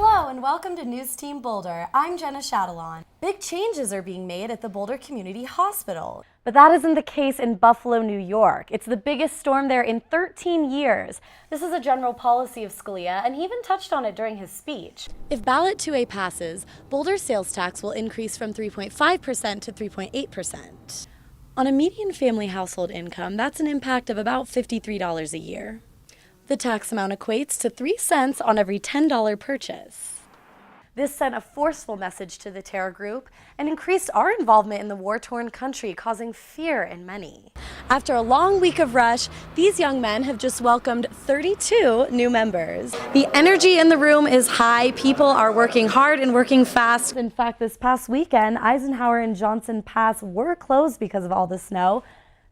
Hello and welcome to NewsTeam Boulder. I'm Jenna Shadalon. Big changes are being made at the Boulder Community Hospital. But that isn't the case in Buffalo, New York. It's the biggest storm there in 13 years. This is a general policy of Scalia, and he even touched on it during his speech. If ballot 2A passes, Boulder's sales tax will increase from 3.5% to 3.8%. On a median family household income, that's an impact of about $53 a year. The tax amount equates to 3 cents on every $10 purchase. This sent a forceful message to the terror group and increased our involvement in the war-torn country, causing fear in many. After a long week of rush, these young men have just welcomed 32 new members. The energy in the room is high. People are working hard and working fast. In fact, this past weekend, Eisenhower and Johnson Pass were closed because of all the snow.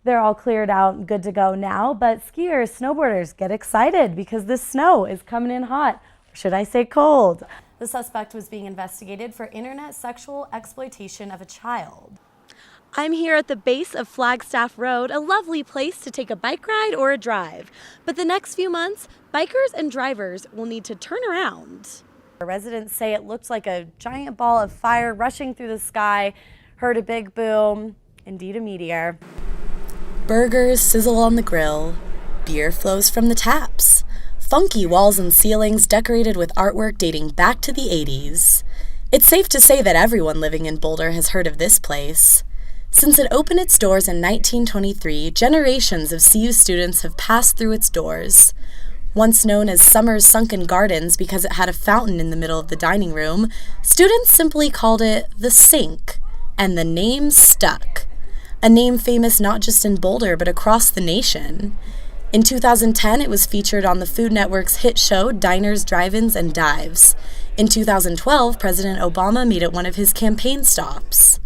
They're all cleared out and good to go now, but skiers, snowboarders get excited because this snow is coming in hot, or should I say cold. The suspect was being investigated for internet sexual exploitation of a child. I'm here at the base of Flagstaff Road, a lovely place to take a bike ride or a drive. But the next few months, bikers and drivers will need to turn around. Residents say it looked like a giant ball of fire rushing through the sky, heard a big boom, indeed a meteor. Burgers sizzle on the grill, beer flows from the taps, funky walls and ceilings decorated with artwork dating back to the 80s. It's safe to say that everyone living in Boulder has heard of this place. Since it opened its doors in 1923, generations of CU students have passed through its doors. Once known as Summer's Sunken Gardens because it had a fountain in the middle of the dining room, students simply called it the Sink, and the name stuck. A name famous not just in Boulder, but across the nation. In 2010, it was featured on the Food Network's hit show Diners, Drive-Ins, and Dives. In 2012, President Obama made it one of his campaign stops.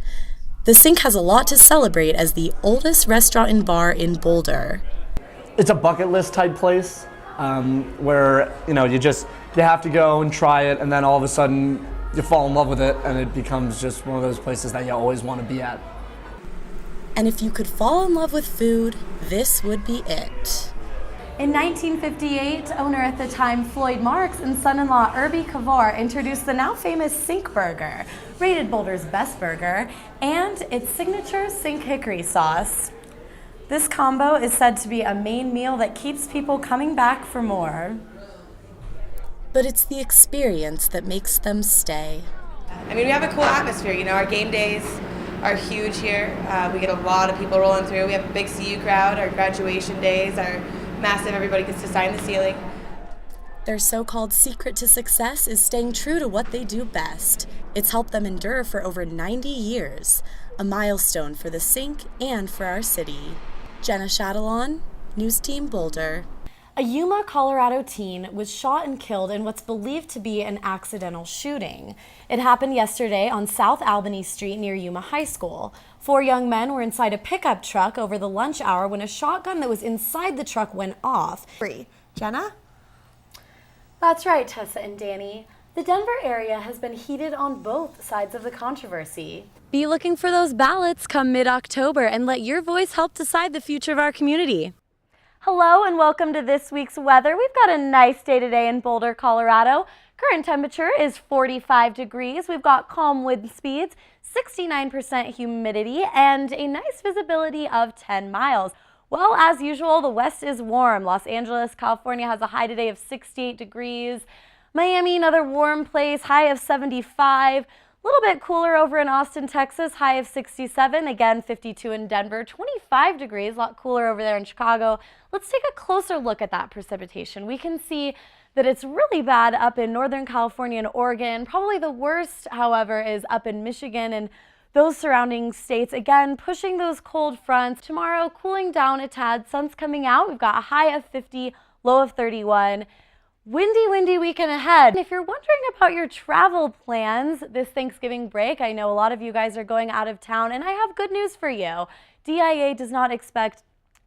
The Sink has a lot to celebrate as the oldest restaurant and bar in Boulder. It's a bucket list type place where you have to go and try it, and then all of a sudden you fall in love with it, and it becomes just one of those places that you always want to be at. And if you could fall in love with food, this would be it. In 1958, owner at the time Floyd Marks and son-in-law Irby Kavar introduced the now famous Sink Burger, rated Boulder's best burger, and its signature Sink Hickory sauce. This combo is said to be a main meal that keeps people coming back for more. But it's the experience that makes them stay. I mean, we have a cool atmosphere, our game days are huge here. We get a lot of people rolling through. We have a big CU crowd. Our graduation days are massive. Everybody gets to sign the ceiling. Their so-called secret to success is staying true to what they do best. It's helped them endure for over 90 years, a milestone for the Sink and for our city. Jenna Shadalon, NewsTeam Boulder. A Yuma, Colorado teen was shot and killed in what's believed to be an accidental shooting. It happened yesterday on South Albany Street near Yuma High School. 4 young men were inside a pickup truck over the lunch hour when a shotgun that was inside the truck went off. Jenna? That's right, Tessa and Danny. The Denver area has been heated on both sides of the controversy. Be looking for those ballots come mid-October and let your voice help decide the future of our community. Hello and welcome to this week's weather. We've got a nice day today in Boulder, Colorado. Current temperature is 45 degrees. We've got calm wind speeds, 69% humidity, and a nice visibility of 10 miles. Well, as usual, the west is warm. Los Angeles, California has a high today of 68 degrees. Miami, another warm place, high of 75. A little bit cooler over in Austin, Texas, high of 67, again 52 in Denver, 25 degrees, a lot cooler over there in Chicago. Let's take a closer look at that precipitation. We can see that it's really bad up in Northern California and Oregon. Probably the worst, however, is up in Michigan and those surrounding states. Again, pushing those cold fronts. Tomorrow, cooling down a tad, sun's coming out. We've got a high of 50, low of 31. Windy weekend ahead. If you're wondering about your travel plans this Thanksgiving break, I know a lot of you guys are going out of town, and I have good news for you. DIA does not expect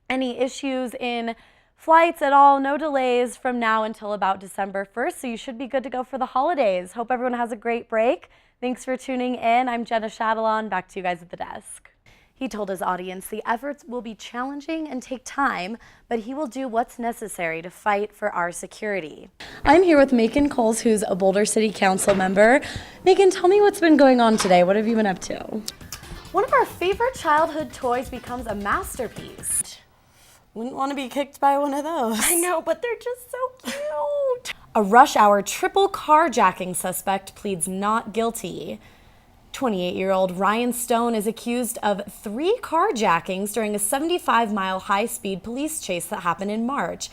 any issues in flights at all, no delays from now until about December 1st, so you should be good to go for the holidays. Hope everyone has a great break. Thanks for tuning in. I'm Jenna Shadalon. Back to you guys at the desk. He told his audience the efforts will be challenging and take time, but he will do what's necessary to fight for our security. I'm here with Macon Coles, who's a Boulder City Council member. Macon, tell me what's been going on today. What have you been up to? One of our favorite childhood toys becomes a masterpiece. Wouldn't want to be kicked by one of those. I know, but they're just so cute. A rush hour triple carjacking suspect pleads not guilty. 28-year-old Ryan Stone is accused of 3 carjackings during a 75-mile high-speed police chase that happened in March.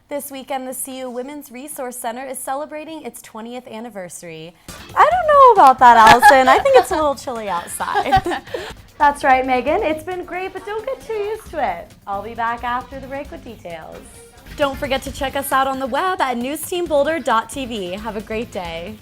This weekend, the CU Women's Resource Center is celebrating its 20th anniversary. I don't know about that, Allison. I think it's a little chilly outside. That's right, Megan. It's been great, but don't get too used to it. I'll be back after the break with details. Don't forget to check us out on the web at newsteamboulder.tv. Have a great day.